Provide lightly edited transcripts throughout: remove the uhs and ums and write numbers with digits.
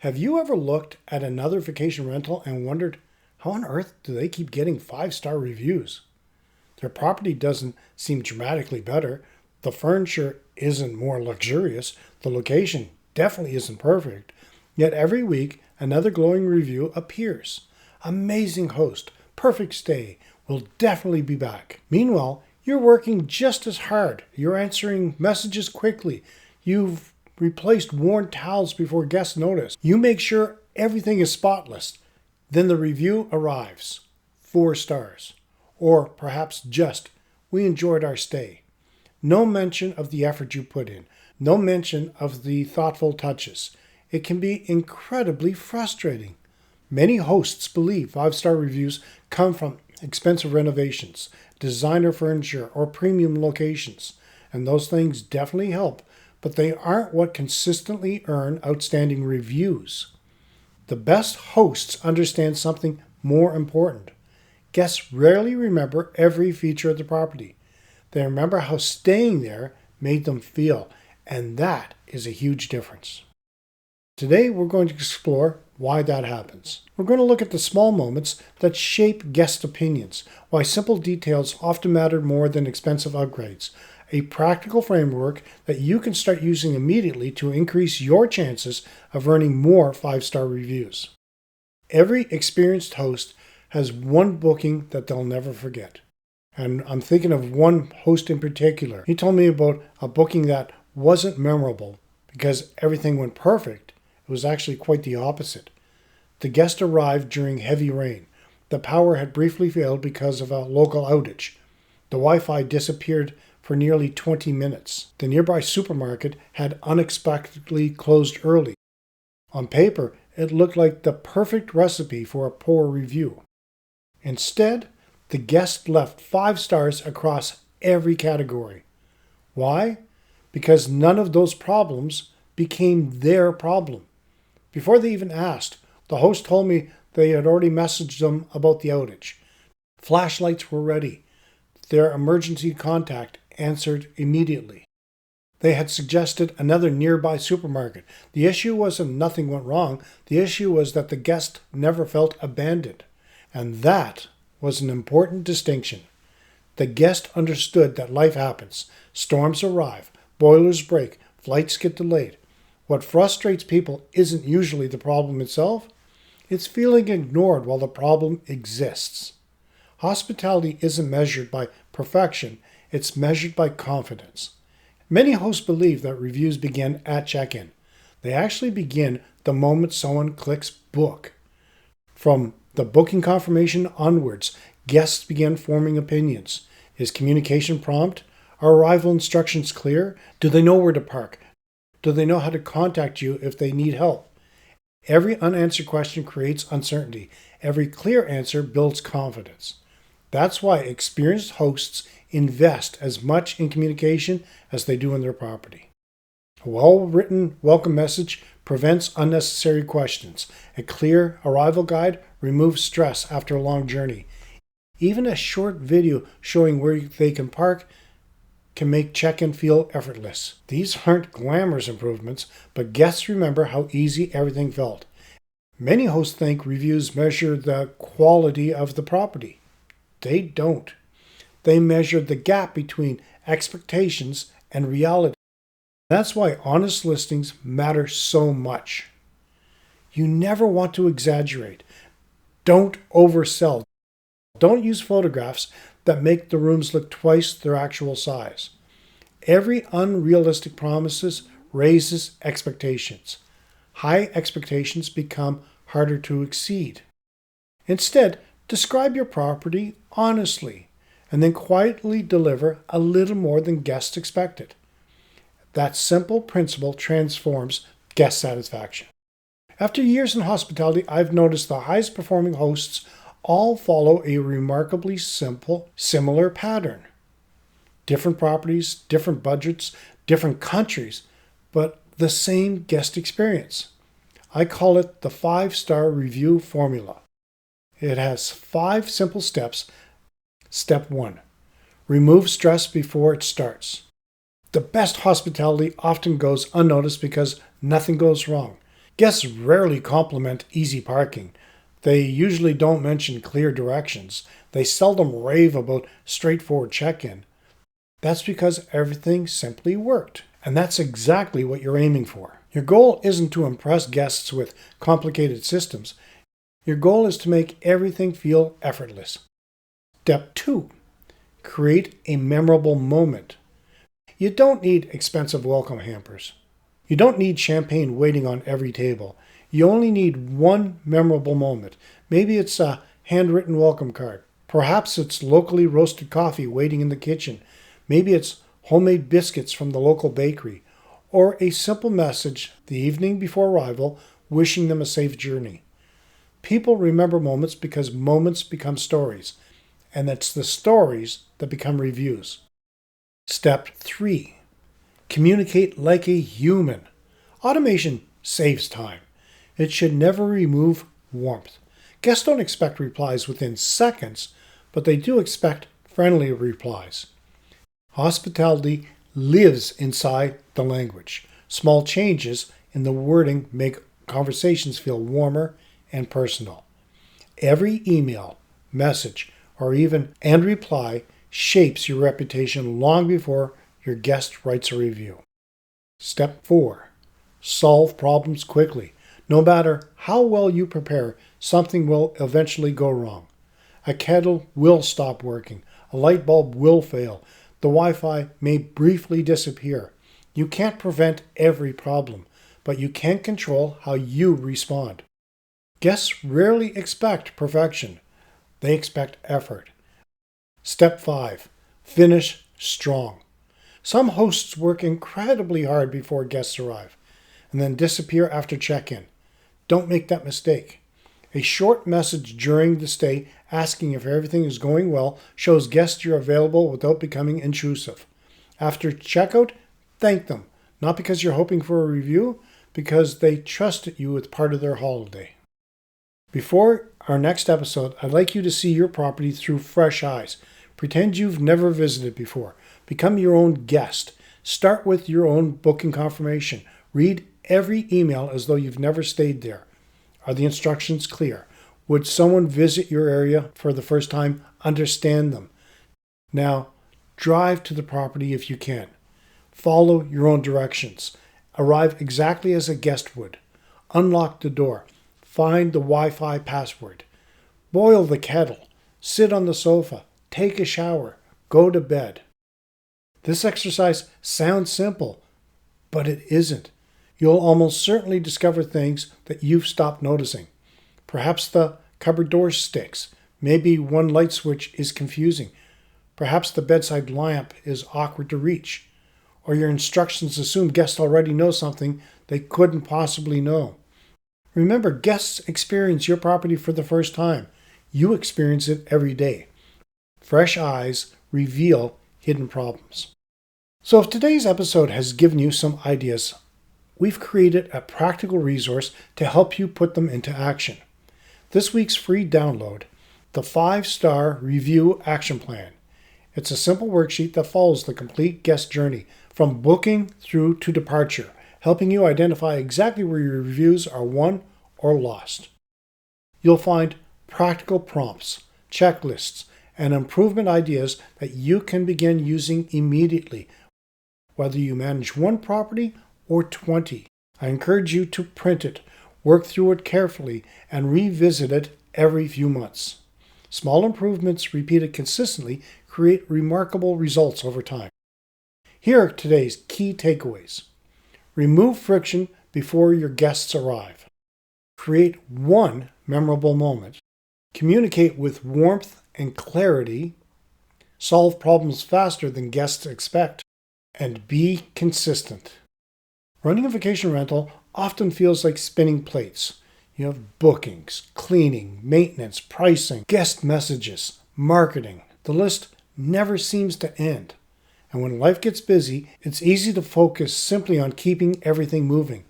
Have you ever looked at another vacation rental and wondered how on earth do they keep getting 5-star reviews? Their property doesn't seem dramatically better. The furniture isn't more luxurious. The location definitely isn't perfect. Yet every week, another glowing review appears. Amazing host, perfect stay, will definitely be back. Meanwhile, you're working just as hard. You're answering messages quickly. You've replaced worn towels before guests notice. You make sure everything is spotless. Then the review arrives. 4 stars. Or perhaps just, we enjoyed our stay. No mention of the effort you put in. No mention of the thoughtful touches. It can be incredibly frustrating. Many hosts believe 5-star reviews come from expensive renovations, designer furniture, or premium locations. And those things definitely help, but they aren't what consistently earn outstanding reviews. The best hosts understand something more important. Guests rarely remember every feature of the property. They remember how staying there made them feel, and that is a huge difference. Today we're going to explore why that happens. We're going to look at the small moments that shape guest opinions, why simple details often matter more than expensive upgrades, a practical framework that you can start using immediately to increase your chances of earning more 5-star reviews. Every experienced host has one booking that they'll never forget. And I'm thinking of one host in particular. He told me about a booking that wasn't memorable because everything went perfect. It was actually quite the opposite. The guest arrived during heavy rain. The power had briefly failed because of a local outage. The Wi-Fi disappeared for nearly 20 minutes. The nearby supermarket had unexpectedly closed early. On paper, it looked like the perfect recipe for a poor review. Instead, the guest left 5 stars across every category. Why? Because none of those problems became their problem. Before they even asked, the host told me they had already messaged them about the outage. Flashlights were ready. Their emergency contact answered immediately. They had suggested another nearby supermarket. The issue wasn't nothing went wrong. The issue was that the guest never felt abandoned. And that was an important distinction. The guest understood that life happens. Storms arrive. Boilers break. Flights get delayed. What frustrates people isn't usually the problem itself. It's feeling ignored while the problem exists. Hospitality isn't measured by perfection. It's measured by confidence. Many hosts believe that reviews begin at check-in. They actually begin the moment someone clicks book. From the booking confirmation onwards, guests begin forming opinions. Is communication prompt? Are arrival instructions clear? Do they know where to park? Do they know how to contact you if they need help? Every unanswered question creates uncertainty. Every clear answer builds confidence. That's why experienced hosts invest as much in communication as they do in their property. A well-written welcome message prevents unnecessary questions. A clear arrival guide removes stress after a long journey. Even a short video showing where they can park can make check-in feel effortless. These aren't glamorous improvements, but guests remember how easy everything felt. Many hosts think reviews measure the quality of the property. They don't. They measure the gap between expectations and reality. That's why honest listings matter so much. You never want to exaggerate. Don't oversell. Don't use photographs that make the rooms look twice their actual size. Every unrealistic promises raises expectations. High expectations become harder to exceed. Instead, describe your property honestly and then quietly deliver a little more than guests expected. That simple principle transforms guest satisfaction. After years in hospitality, I've noticed the highest performing hosts all follow a remarkably similar pattern. Different properties, different budgets, different countries, but the same guest experience. I call it the 5-star review formula. It has 5 simple steps. Step 1. Remove stress before it starts. The best hospitality often goes unnoticed because nothing goes wrong. Guests rarely compliment easy parking. They usually don't mention clear directions. They seldom rave about straightforward check-in. That's because everything simply worked. And that's exactly what you're aiming for. Your goal isn't to impress guests with complicated systems. Your goal is to make everything feel effortless. Step 2. Create a memorable moment. You don't need expensive welcome hampers. You don't need champagne waiting on every table. You only need one memorable moment. Maybe it's a handwritten welcome card. Perhaps it's locally roasted coffee waiting in the kitchen. Maybe it's homemade biscuits from the local bakery. Or a simple message the evening before arrival wishing them a safe journey. People remember moments because moments become stories. And it's the stories that become reviews. Step 3. Communicate like a human. Automation saves time. It should never remove warmth. Guests don't expect replies within seconds, but they do expect friendly replies. Hospitality lives inside the language. Small changes in the wording make conversations feel warmer and personal. Every email, message, or even and reply shapes your reputation long before your guest writes a review. Step 4. Solve problems quickly. No matter how well you prepare, something will eventually go wrong. A kettle will stop working. A light bulb will fail. The Wi-Fi may briefly disappear. You can't prevent every problem, but you can control how you respond. Guests rarely expect perfection. They expect effort. Step 5. Finish strong. Some hosts work incredibly hard before guests arrive and then disappear after check-in. Don't make that mistake. A short message during the stay asking if everything is going well shows guests you're available without becoming intrusive. After checkout, thank them, not because you're hoping for a review, because they trusted you with part of their holiday. Before our next episode, I'd like you to see your property through fresh eyes. Pretend you've never visited before. Become your own guest. Start with your own booking confirmation. Read every email as though you've never stayed there. Are the instructions clear? Would someone visit your area for the first time understand them? Now, drive to the property if you can. Follow your own directions. Arrive exactly as a guest would. Unlock the door. Find the Wi-Fi password. Boil the kettle. Sit on the sofa. Take a shower. Go to bed. This exercise sounds simple, but it isn't. You'll almost certainly discover things that you've stopped noticing. Perhaps the cupboard door sticks. Maybe one light switch is confusing. Perhaps the bedside lamp is awkward to reach. Or your instructions assume guests already know something they couldn't possibly know. Remember, guests experience your property for the first time. You experience it every day. Fresh eyes reveal hidden problems. So if today's episode has given you some ideas, we've created a practical resource to help you put them into action. This week's free download, the 5-Star Review Action Plan. It's a simple worksheet that follows the complete guest journey from booking through to departure, helping you identify exactly where your reviews are won or lost. You'll find practical prompts, checklists, and improvement ideas that you can begin using immediately, whether you manage one property or 20. I encourage you to print it, work through it carefully, and revisit it every few months. Small improvements repeated consistently create remarkable results over time. Here are today's key takeaways. Remove friction before your guests arrive. Create one memorable moment. Communicate with warmth and clarity. Solve problems faster than guests expect. And be consistent. Running a vacation rental often feels like spinning plates. You have bookings, cleaning, maintenance, pricing, guest messages, marketing. The list never seems to end. And when life gets busy, it's easy to focus simply on keeping everything moving.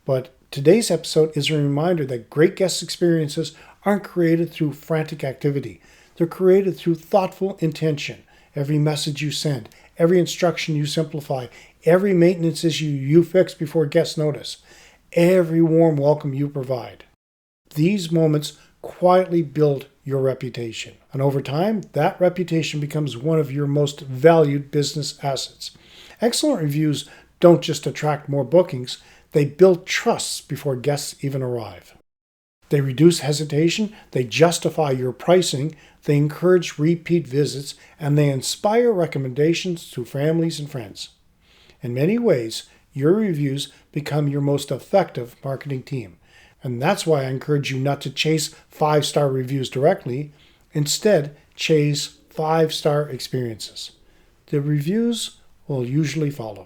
But today's episode is a reminder that great guest experiences aren't created through frantic activity. They're created through thoughtful intention. Every message you send, every instruction you simplify, every maintenance issue you fix before guests notice, every warm welcome you provide. These moments quietly build your reputation. And over time, that reputation becomes one of your most valued business assets. Excellent reviews don't just attract more bookings, they build trusts before guests even arrive. They reduce hesitation, they justify your pricing, they encourage repeat visits, and they inspire recommendations to families and friends. In many ways, your reviews become your most effective marketing team. And that's why I encourage you not to chase 5-star reviews directly. Instead, chase 5-star experiences. The reviews will usually follow.